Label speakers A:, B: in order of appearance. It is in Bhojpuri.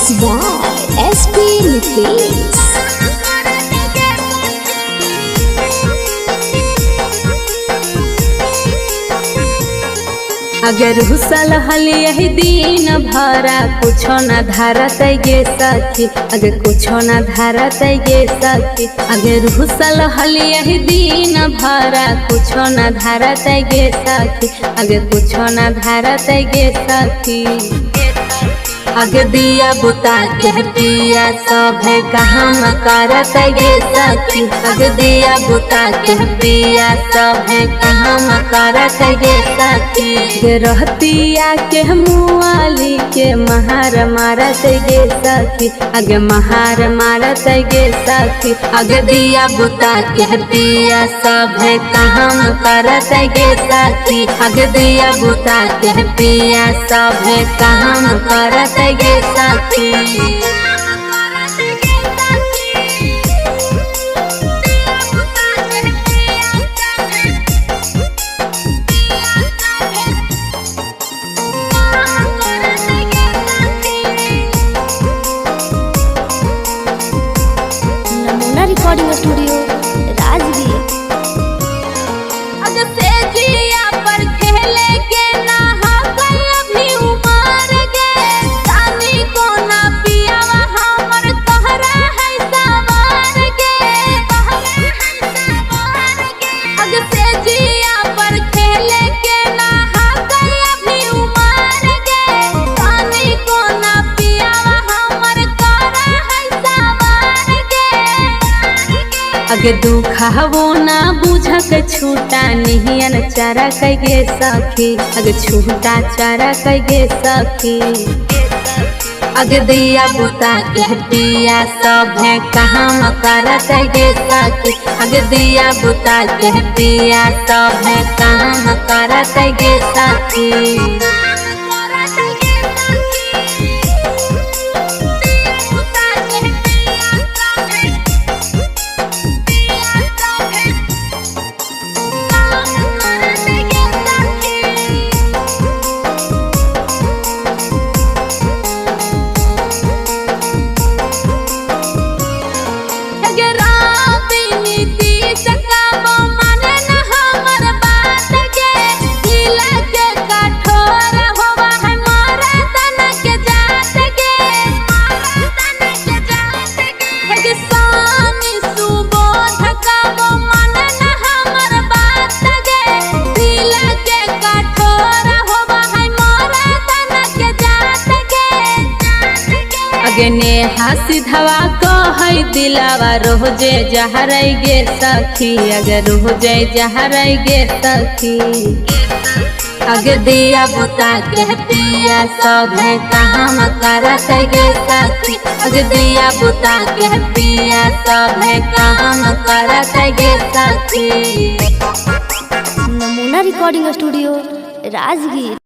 A: Mixed by SP Nitesh।
B: अगर हुसल हल यही दिन भरा कुछो न धारत गे सखी, अगर कुछो न धारत गे सखी, अगर हुसल हल यही दिन भरा कुछो न धारत गे सखी, अगर कुछो न धारत गे सखी। अगे दिया बुता के पिया सब है काम करत गे सखी, अगे दिया बुता के पिया सब है काम करत गे सखी। गे रहतिया के मुआली के महार मारत गे सखी, अगे महार मारत गे सखी। अगे दिया बुता के पिया सब है काम करत गे सखी, अगे दिया बुता के पिया सब है काम करत गे सखी।
A: नमूना रिकॉर्डिंग स्टूडियो राजगीर।
B: अगे दुखावो ना बुझक छूटा निहियन चारा कगे सखी, अगे छूटा चारा कगे सखी। अगे दिया बुता के पिया सब है काम करत गे सखी, अगे दिया बुता के पिया सब है काम करत गे सखी। अगे नेहा सिधवा कह दिलावा रोजे जहर गे सखी, अगर रोजे जहर गे सखी। अगे दिया बुता के पिया सब है काम करत गे सखी, अगे दिया बुता के पिया सब है काम करत गे सखी।
A: नमूना रिकॉर्डिंग स्टूडियो राजगीर।